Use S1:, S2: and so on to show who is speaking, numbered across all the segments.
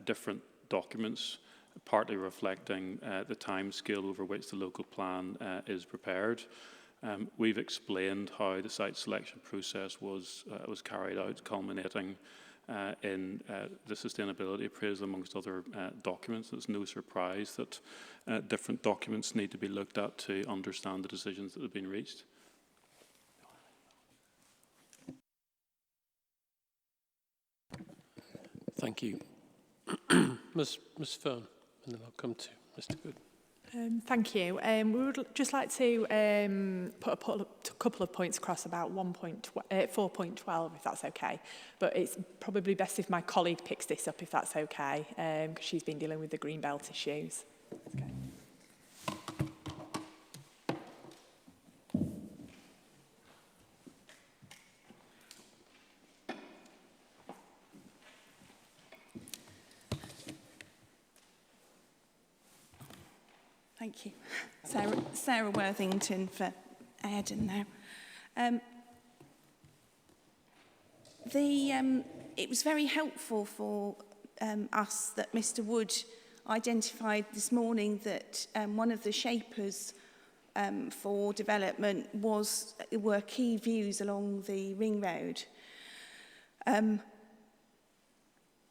S1: different documents, partly reflecting the time scale over which the local plan is prepared. We've explained how the site selection process was carried out, culminating in the sustainability appraisal, amongst other documents. It's no surprise that different documents need to be looked at to understand the decisions that have been reached.
S2: Thank you. Ms. Fern, and then I'll come to Mr. Good.
S3: Thank you. We would just like to put a couple of points across about 4.12, if that's okay. But it's probably best if my colleague picks this up, if that's okay, because she's been dealing with the Greenbelt issues. Okay.
S4: Thank you. Sarah Worthington for Ayrden now. It was very helpful for us that Mr Wood identified this morning that one of the shapers for development were key views along the ring road.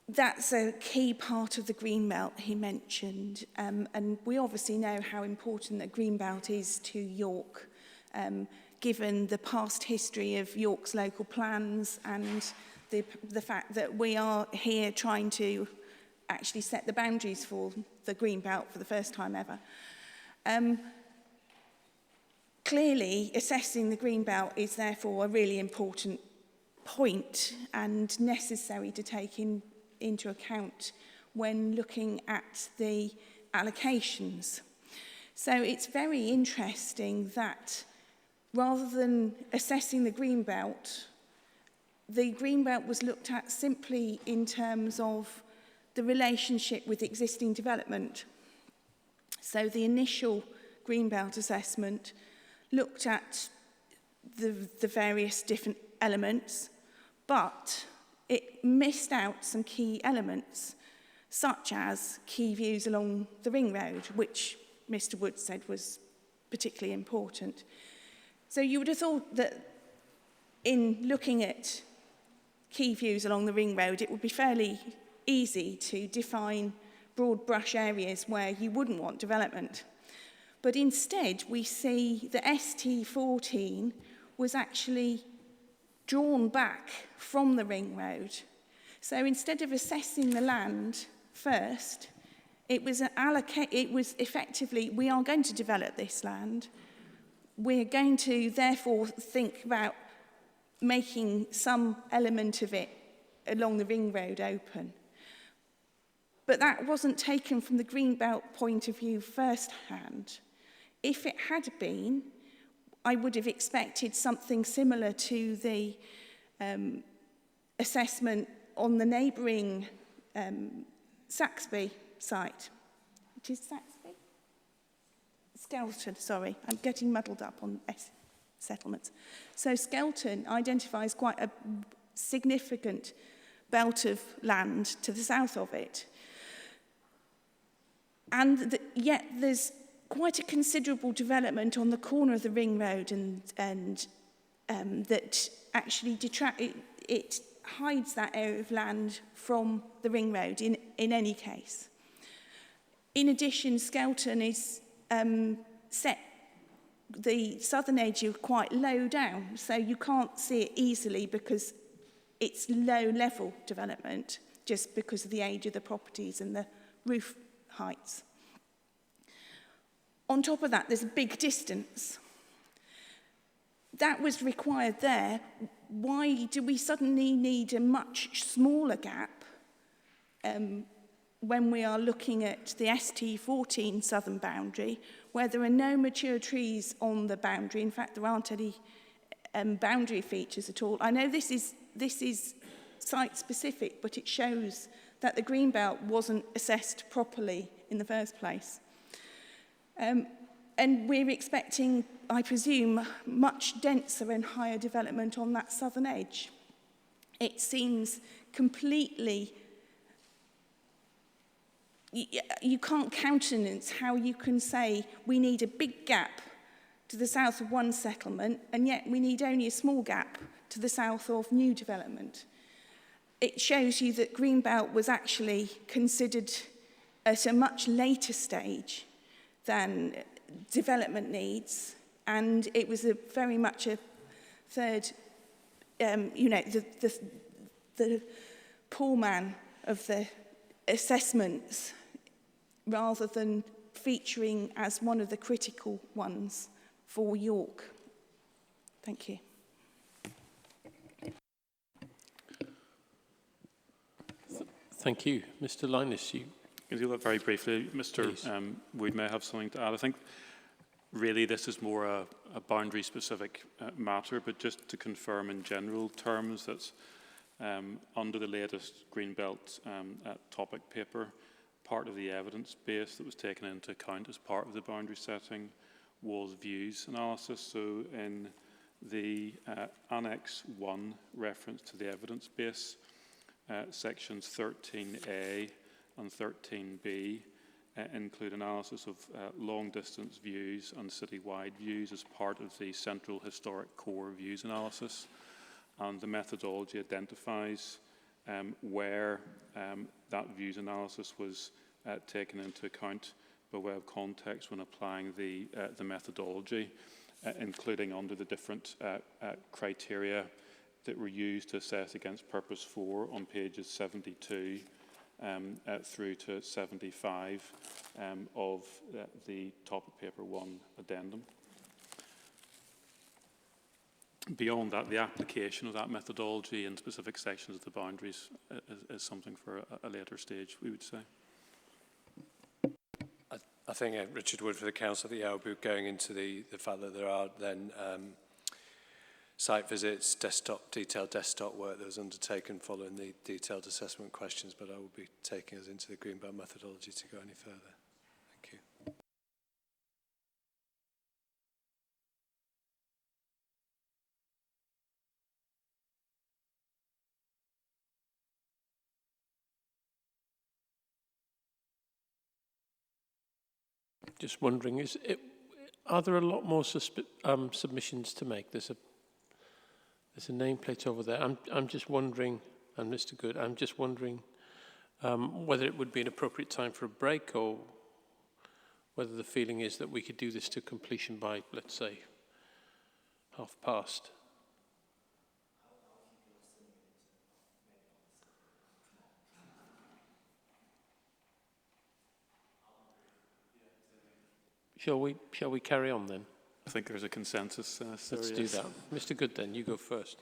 S4: That's a key part of the Greenbelt he mentioned, and we obviously know how important the Greenbelt is to York, given the past history of York's local plans and the fact that we are here trying to actually set the boundaries for the Greenbelt for the first time ever. Clearly, assessing the Greenbelt is therefore a really important point and necessary to take into account when looking at the allocations. So it's very interesting that rather than assessing the Greenbelt was looked at simply in terms of the relationship with existing development. So the initial Greenbelt assessment looked at the various different elements, but it missed out some key elements, such as key views along the ring road, which Mr Wood said was particularly important. So you would have thought that in looking at key views along the ring road, it would be fairly easy to define broad brush areas where you wouldn't want development. But instead, we see the ST14 was actually drawn back from the ring road. So instead of assessing the land first, it was effectively, we are going to develop this land. We're going to therefore think about making some element of it along the ring road open. But that wasn't taken from the Greenbelt point of view firsthand. If it had been, I would have expected something similar to the assessment on the neighbouring Saxby site. It is Saxby? Skelton, sorry. I'm getting muddled up on settlements. So Skelton identifies quite a significant belt of land to the south of it. And yet there's quite a considerable development on the corner of the ring road and that actually it hides that area of land from the ring road in any case. In addition, Skelton is set the southern edge is quite low down, so you can't see it easily because it's low level development just because of the age of the properties and the roof heights. On top of that, there's a big distance. That was required there. Why do we suddenly need a much smaller gap when we are looking at the ST14 southern boundary, where there are no mature trees on the boundary? In fact, there aren't any boundary features at all. I know this is site-specific, but it shows that the Greenbelt wasn't assessed properly in the first place. And we're expecting, I presume, much denser and higher development on that southern edge. It seems completely you can't countenance how you can say we need a big gap to the south of one settlement, and yet we need only a small gap to the south of new development. It shows you that Greenbelt was actually considered at a much later stage than development needs, and it was very much a third, the poor man of the assessments, rather than featuring as one of the critical ones for York. Thank you.
S2: Thank you. Mr. Linus, you...
S1: Can I do that very briefly? Mr. Wood may have something to add. I think really this is more a boundary-specific matter, but just to confirm in general terms that under the latest Greenbelt topic paper, part of the evidence base that was taken into account as part of the boundary setting was views analysis. So in the Annex 1 reference to the evidence base, sections 13A and 13B include analysis of long-distance views and citywide views as part of the central historic core views analysis. And the methodology identifies where that views analysis was taken into account by way of context when applying the methodology, including under the different criteria that were used to assess against Purpose 4 on pages 72 through to 75 of the Topic Paper 1 addendum. Beyond that, the application of that methodology in specific sections of the boundaries is something for a later stage, we would say.
S5: I think Richard Wood for the Council, I will be going into the fact that there are then site visits, detailed desktop work that was undertaken following the detailed assessment questions, but I will be taking us into the Greenbelt methodology to go any further. Thank you.
S2: Just wondering, are there a lot more submissions to make? There's a nameplate over there. I'm just wondering, and Mr. Good, I'm just wondering whether it would be an appropriate time for a break, or whether the feeling is that we could do this to completion by, let's say, past. Shall we carry on then?
S1: I think there's a consensus.
S2: Let's do that. Mr. Good then, you go first.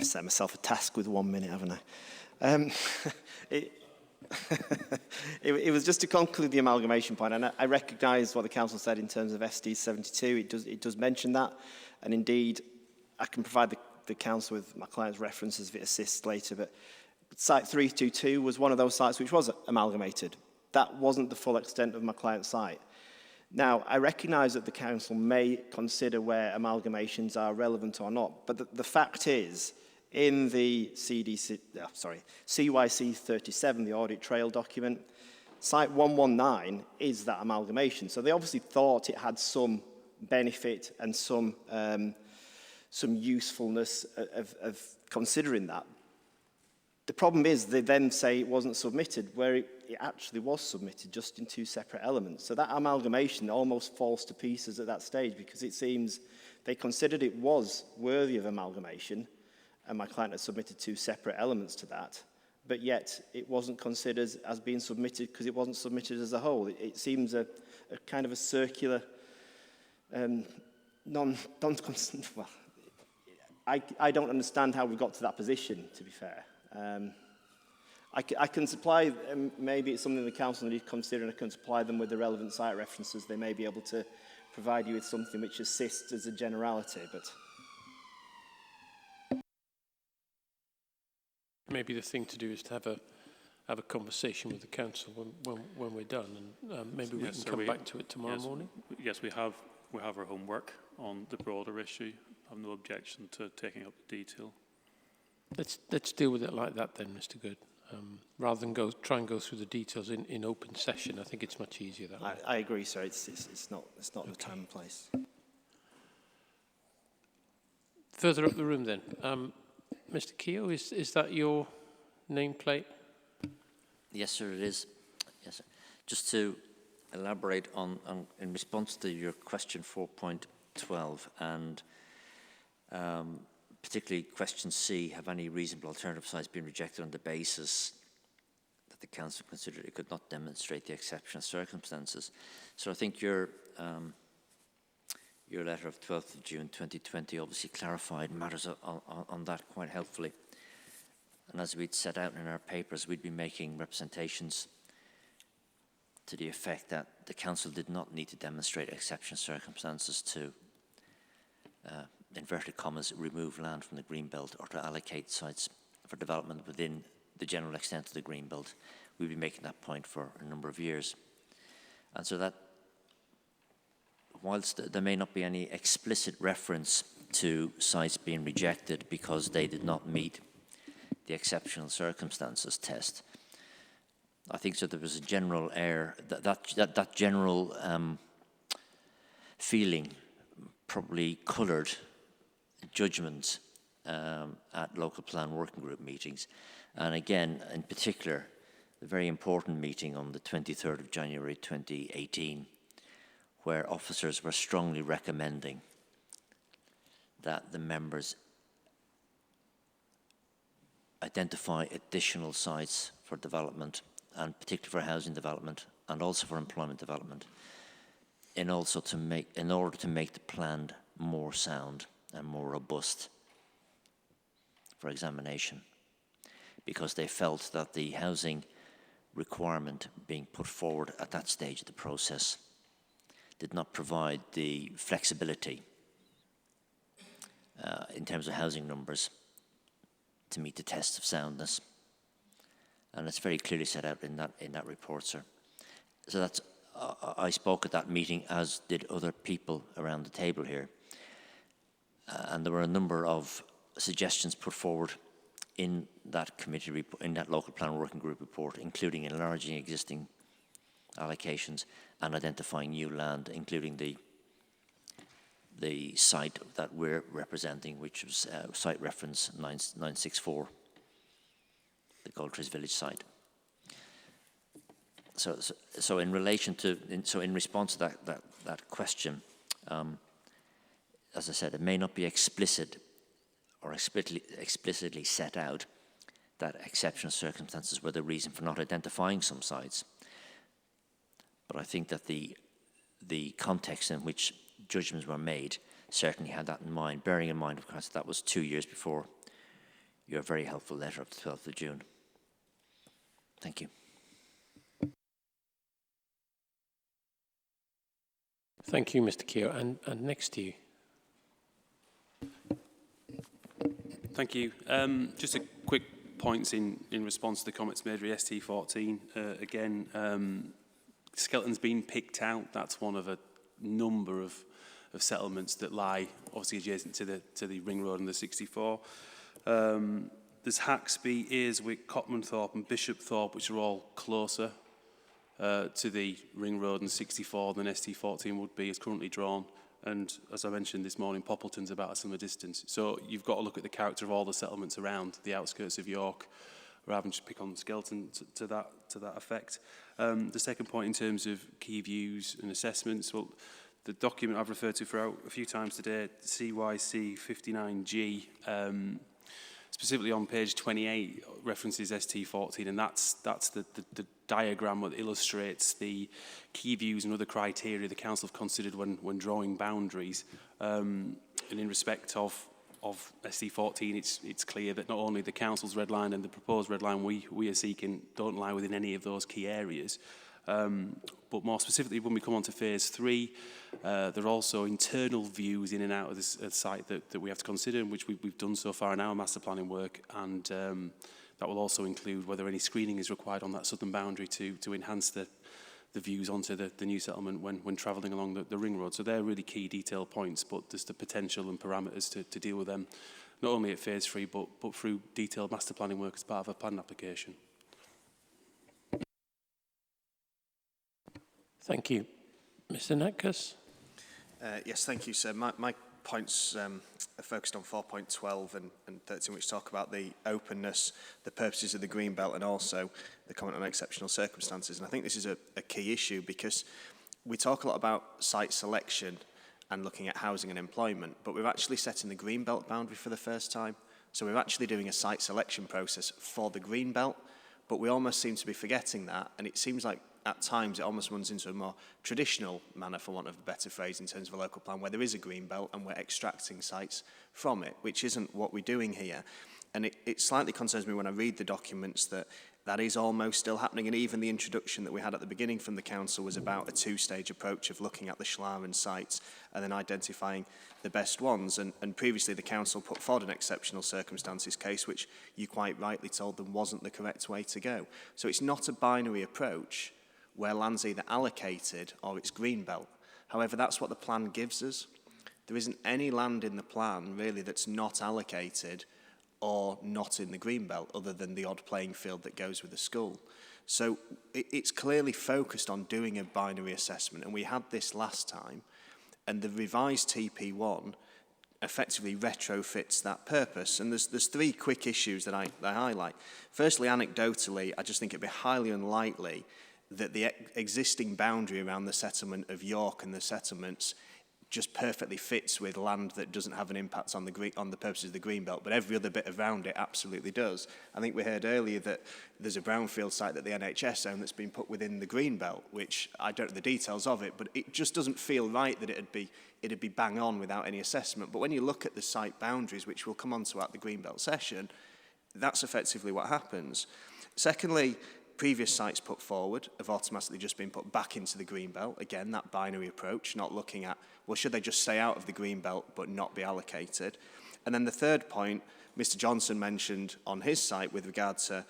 S6: I set myself a task with 1 minute, haven't I? It was just to conclude the amalgamation point, and I recognise what the council said in terms of SD 72. It does mention that, and indeed, I can provide the council with my client's references if it assists later, but site 322 was one of those sites which was amalgamated. That wasn't the full extent of my client's site. Now, I recognise that the council may consider where amalgamations are relevant or not, but the fact is, in the CYC 37, the audit trail document, site 119 is that amalgamation. So they obviously thought it had some benefit and some usefulness of considering that. The problem is they then say it wasn't submitted, where it actually was submitted, just in two separate elements. So that amalgamation almost falls to pieces at that stage, because it seems they considered it was worthy of amalgamation, and my client had submitted two separate elements to that, but yet it wasn't considered as being submitted because it wasn't submitted as a whole. It seems a kind of a circular, well, I don't understand how we got to that position, to be fair. I can supply, maybe it's something the council need to consider, and I can supply them with the relevant site references. They may be able to provide you with something which assists as a generality, but...
S2: Maybe the thing to do is to have a conversation with the council when we're done, and maybe we can come back to it tomorrow morning.
S1: Yes, we have our homework on the broader issue. I have no objection to taking up the detail.
S2: Let's deal with it like that then, Mr. Good. rather than try and go through the details in open session. I think it's much easier that way.
S6: I agree, sir. It's not the time and place.
S2: Further up the room then. Mr. Keogh, is that your nameplate?
S7: Yes, sir, it is. Yes, sir. Just to elaborate on in response to your question 4.12 and particularly question C, have any reasonable alternative sites been rejected on the basis that the council considered it could not demonstrate the exceptional circumstances? So I think your letter of 12th of June 2020 obviously clarified matters on that quite helpfully. And as we'd set out in our papers, we'd be making representations to the effect that the council did not need to demonstrate exceptional circumstances to, inverted commas, remove land from the greenbelt or to allocate sites for development within the general extent of the greenbelt. We'd be making that point for a number of years. And so that, whilst there may not be any explicit reference to sites being rejected because they did not meet the exceptional circumstances test, I think so there was a general air, that general feeling probably coloured judgment at local plan working group meetings. And again, in particular, the very important meeting on the 23rd of January 2018, where officers were strongly recommending that the members identify additional sites for development, and particularly for housing development and also for employment development, in order to make the plan more sound and more robust for examination, because they felt that the housing requirement being put forward at that stage of the process did not provide the flexibility in terms of housing numbers to meet the test of soundness. And it's very clearly set out in that report, sir. So that's, I spoke at that meeting, as did other people around the table here. And there were a number of suggestions put forward in that committee, in that local plan working group report, including enlarging existing allocations and identifying new land, including the site that we're representing, which was site reference 964. The Goldtrees Village site. So in relation to, in response to that question, as I said, it may not be explicit or explicitly set out that exceptional circumstances were the reason for not identifying some sites. But I think that the context in which judgments were made certainly had that in mind, bearing in mind, of course, that was 2 years before your very helpful letter of the 12th of June. Thank you.
S2: Thank you, Mr. Keogh. And next to you.
S8: Thank you. Just a quick points in response to the comments made with ST14. Again, Skeleton's been picked out. That's one of a number of settlements that lie obviously adjacent to the Ring Road and the 64. There's Haxby, Earswick, Cotmanthorpe and Bishopthorpe, which are all closer to the Ring Road and 64 than ST14 would be, as currently drawn. And as I mentioned this morning, Poppleton's about a similar distance. So you've got to look at the character of all the settlements around the outskirts of York, rather than just pick on Skeleton to that effect. The second point in terms of key views and assessments, well, the document I've referred to throughout a few times today, CYC 59G, specifically on page 28, references ST14, and that's the diagram that illustrates the key views and other criteria the council have considered when drawing boundaries. And in respect of ST14, it's clear that not only the council's red line and the proposed red line we are seeking don't lie within any of those key areas. But more specifically, when we come on to phase 3, there are also internal views in and out of the site that we have to consider, which we've done so far in our master planning work, and that will also include whether any screening is required on that southern boundary to enhance the views onto the new settlement when travelling along the ring road. So they're really key detail points, but there's the potential and parameters to deal with them, not only at phase 3, but through detailed master planning work as part of a planning application.
S2: Thank you. Mr. Natkus?
S6: Yes, thank you, sir. My points are focused on 4.12 and 13, which talk about the openness, the purposes of the green belt, and also the comment on exceptional circumstances. And I think this is a key issue, because we talk a lot about site selection and looking at housing and employment, but we're actually setting the green belt boundary for the first time. So we're actually doing a site selection process for the green belt, but we almost seem to be forgetting that, and it seems like at times it almost runs into a more traditional manner, for want of a better phrase, in terms of a local plan where there is a green belt and we're extracting sites from it, which isn't what we're doing here. And it slightly concerns me when I read the documents that that is almost still happening, and even the introduction that we had at the beginning from the council was about a two-stage approach of looking at the Schlaren sites and then identifying the best ones. And previously the council put forward an exceptional circumstances case, which you quite rightly told them wasn't the correct way to go. So it's not a binary approach where land's either allocated or it's green belt. However, that's what the plan gives us. There isn't any land in the plan really that's not allocated or not in the green belt, other than the odd playing field that goes with the school. So it's clearly focused on doing a binary assessment, and we had this last time, and the revised TP1 effectively retrofits that purpose. And there's three quick issues that I highlight. Firstly, anecdotally, I just think it'd be highly unlikely that the existing boundary around the settlement of York and the settlements just perfectly fits with land that doesn't have an impact on the purposes of the green belt, but every other bit around it absolutely does. I think we heard earlier that there's a brownfield site that the NHS own that's been put within the green belt, which I don't know the details of it, but it just doesn't feel right that it'd be bang on without any assessment. But when you look at the site boundaries, which we'll come on to at the green belt session, that's effectively what happens. Secondly, previous sites put forward have automatically just been put back into the green belt. Again, that binary approach, not looking at, well, should they just stay out of the green belt but not be allocated? And then the third point, Mr. Johnson mentioned on his site with regard to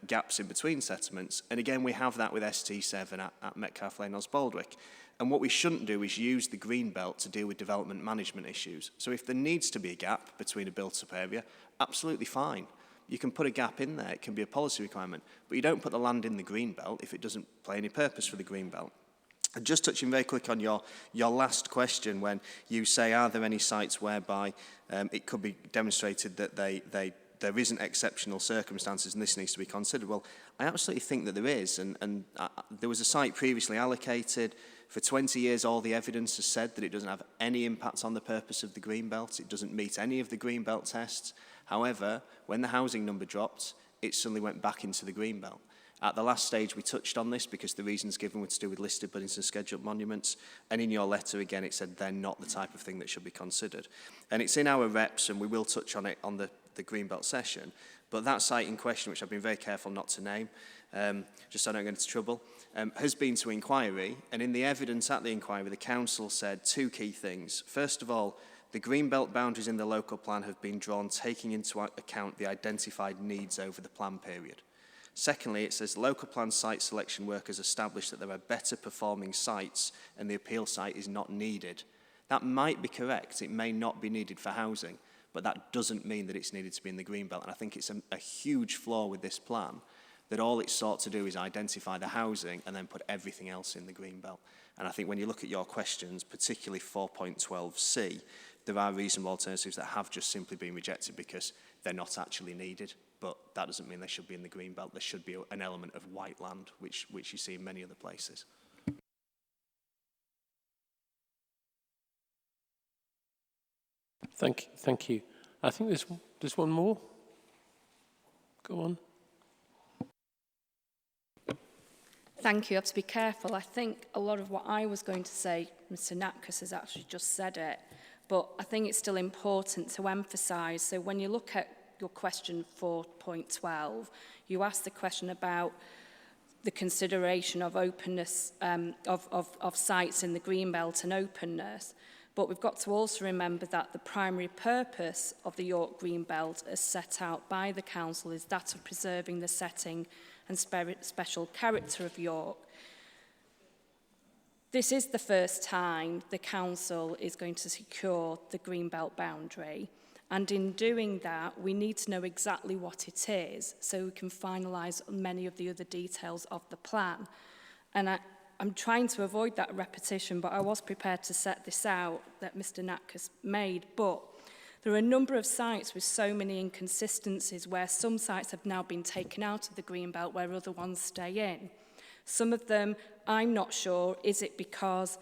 S6: gaps in between settlements. And again, we have that with ST7 at Metcalfe Lane, Osbaldwick. And what we shouldn't do is use the green belt to deal with development management issues. So if there needs to be a gap between a built-up area, absolutely fine. You can put a gap in there, it can be a policy requirement, but you don't put the land in the green belt if it doesn't play any purpose for the green belt. And just touching very quick on your last question, when you say, are there any sites whereby it could be demonstrated that there isn't exceptional circumstances and this needs to be considered? Well, I absolutely think that there is, and there was a site previously allocated. For 20 years, all the evidence has said that it doesn't have any impact on the purpose of the green belt. It doesn't meet any of the green belt tests. However, when the housing number dropped, it suddenly went back into the green belt. At the last stage, we touched on this because the reasons given were to do with listed buildings and scheduled monuments. And in your letter, again, it said they're not the type of thing that should be considered. And it's in our reps, and we will touch on it on the Greenbelt session. But that site in question, which I've been very careful not to name, just so I don't get into trouble, has been to inquiry. And in the evidence at the inquiry, the council said two key things. First of all, the Greenbelt boundaries in the local plan have been drawn taking into account the identified needs over the plan period. Secondly, it says local plan site selection work has established that there are better performing sites and the appeal site is not needed. That might be correct. It may not be needed for housing, but that doesn't mean that it's needed to be in the Greenbelt. And I think it's a huge flaw with this plan, that all it's sought to do is identify the housing and then put everything else in the Greenbelt. And I think when you look at your questions, particularly 4.12c, there are reasonable alternatives that have just simply been rejected because they're not actually needed. But that doesn't mean they should be in the Greenbelt. There should be an element of white land, which you see in many other places.
S2: Thank you. I think there's one more. Go on.
S9: Thank you. I have to be careful. I think a lot of what I was going to say, Mr. Natkus has actually just said it, but I think it's still important to emphasise. So when you look at your question 4.12, you asked the question about the consideration of openness of sites in the Greenbelt and openness. But we've got to also remember that the primary purpose of the York Greenbelt as set out by the council is that of preserving the setting and special character of York. This is the first time the council is going to secure the Greenbelt boundary. And in doing that, we need to know exactly what it is so we can finalise many of the other details of the plan. And I'm trying to avoid that repetition, but I was prepared to set this out that Mr. Natkus made. But there are a number of sites with so many inconsistencies where some sites have now been taken out of the Greenbelt where other ones stay in. Some of them, I'm not sure, is it because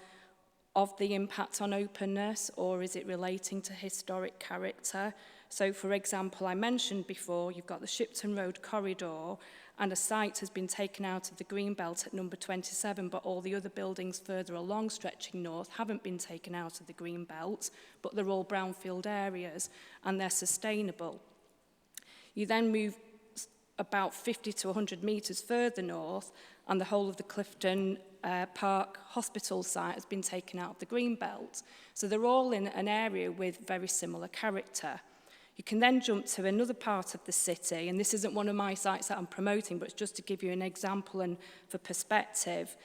S9: of the impact on openness or is it relating to historic character? So, for example, I mentioned before, you've got the Shipton Road corridor and a site has been taken out of the Greenbelt at number 27, but all the other buildings further along stretching north haven't been taken out of the Greenbelt, but they're all brownfield areas and they're sustainable. You then move about 50 to 100 metres further north and the whole of the Clifton Park Hospital site has been taken out of the Greenbelt. So they're all in an area with very similar character. You can then jump to another part of the city, and this isn't one of my sites that I'm promoting, but it's just to give you an example and for perspective.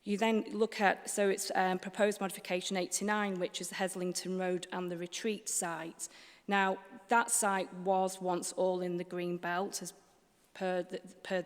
S9: You then look at, so it's proposed modification 89, which is the Heslington Road and the Retreat site. Now, that site was once all in the Green Belt, as per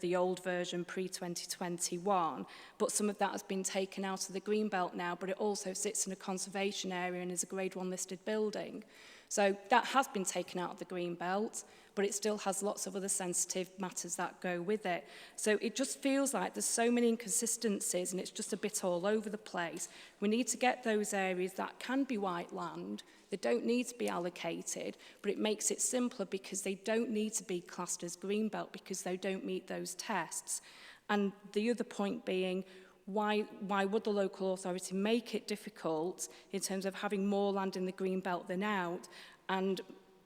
S9: the old version pre-2021, but some of that has been taken out of the Green Belt now, but it also sits in a conservation area and is a Grade 1 listed building. So that has been taken out of the Green Belt, but it still has lots of other sensitive matters that go with it. So it just feels like there's so many inconsistencies and it's just a bit all over the place. We need to get those areas that can be white land, they don't need to be allocated, but it makes it simpler because they don't need to be classed as Green Belt because they don't meet those tests. And the other point being, why would the local authority make it difficult in terms of having more land in the Green Belt than out, and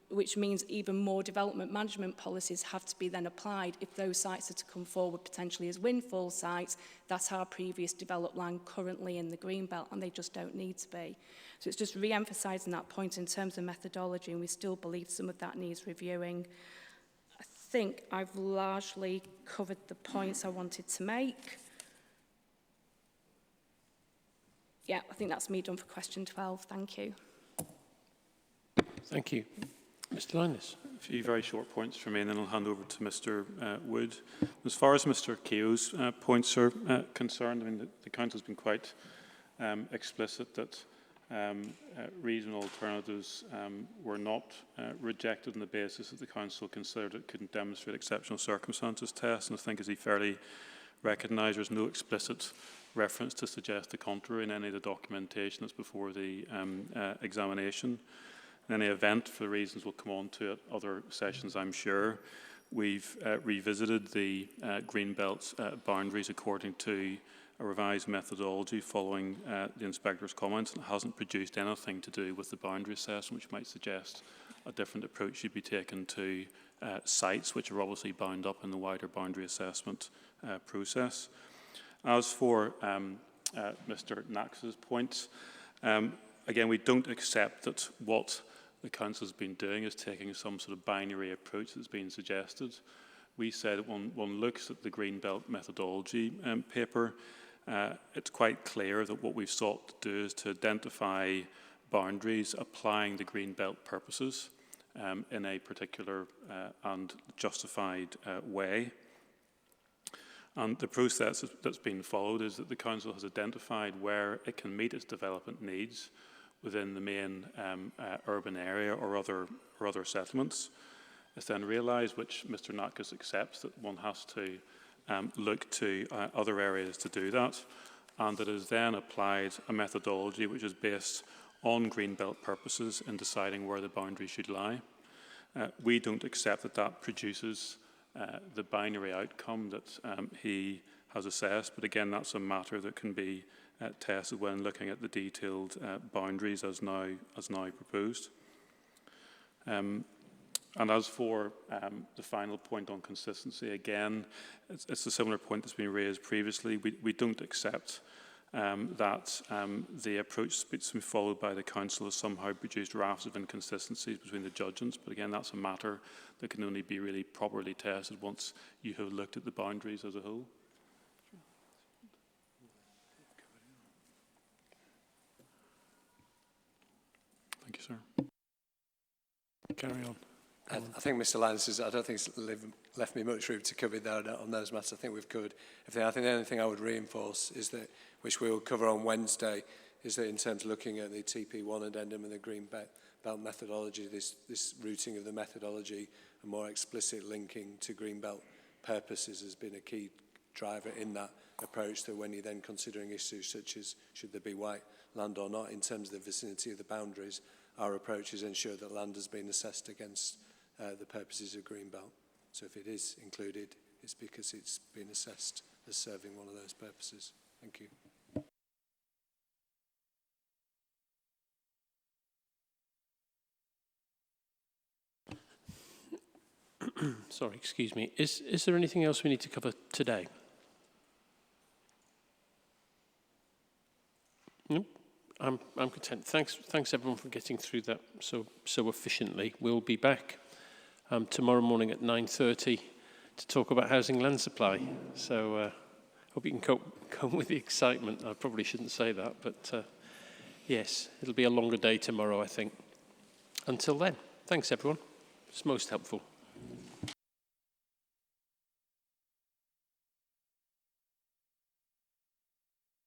S9: which means even more development management policies have to be then applied if those sites are to come forward potentially as windfall sites that are previous developed land currently in the Green Belt, and they just don't need to be. So it's just re-emphasising that point in terms of methodology, and we still believe some of that needs reviewing. I think I've largely covered the points I wanted to make. Yeah, I think that's me done for question 12. Thank you.
S2: Thank you. Mr. Linus.
S1: A few very short points from me, and then I'll hand over to Mr. Wood. As far as Mr. Keogh's points are concerned, I mean, the Council has been quite explicit that reasonable alternatives were not rejected on the basis that the Council considered it couldn't demonstrate exceptional circumstances test, and I think, as he fairly recognised, there's no explicit reference to suggest the contrary in any of the documentation that's before the examination. In any event, for the reasons we'll come on to at other sessions, I'm sure, we've revisited the Greenbelt boundaries according to a revised methodology following the Inspector's comments, and it hasn't produced anything to do with the boundary assessment, which might suggest a different approach should be taken to sites which are obviously bound up in the wider boundary assessment process. As for Mr. Nax's points, again, we don't accept that what the Council has been doing is taking some sort of binary approach that's been suggested. We said when one looks at the Greenbelt methodology paper, it's quite clear that what we've sought to do is to identify boundaries applying the Greenbelt purposes in a particular and justified way. And the process that's been followed is that the Council has identified where it can meet its development needs within the main urban area or other settlements. It's then realised, which Mr. Natkus accepts, that one has to look to other areas to do that, and it has then applied a methodology which is based on Greenbelt purposes in deciding where the boundary should lie. We don't accept that that produces the binary outcome that he has assessed, but again, that's a matter that can be tested when looking at the detailed boundaries as now proposed. And as for the final point on consistency, again, it's a similar point that's been raised previously. We don't accept that the approach that's been followed by the Council has somehow produced rafts of inconsistencies between the judgments, but again, that's a matter that can only be really properly tested once you have looked at the boundaries as a whole. Thank you, sir.
S2: Carry on.
S5: I think Mr. Lance I don't think it's left me much room to cover there on those matters. I think we've covered everything. I think the only thing I would reinforce is that, which we will cover on Wednesday, is that in terms of looking at the TP1 addendum and the Green Belt methodology, this routing of the methodology and more explicit linking to Green Belt purposes has been a key driver in that approach, that when you're then considering issues such as should there be white land or not in terms of the vicinity of the boundaries, our approach is ensure that land has been assessed against the purposes of Green Belt. So if it is included, it's because it's been assessed as serving one of those purposes. Thank you.
S2: Sorry, excuse me. Is there anything else we need to cover today? No, I'm content. Thanks everyone for getting through that so efficiently. We'll be back tomorrow morning at 9:30 to talk about housing land supply. So hope you can cope with the excitement. I probably shouldn't say that, but yes, it'll be a longer day tomorrow, I think. Until then, thanks everyone. It's most helpful.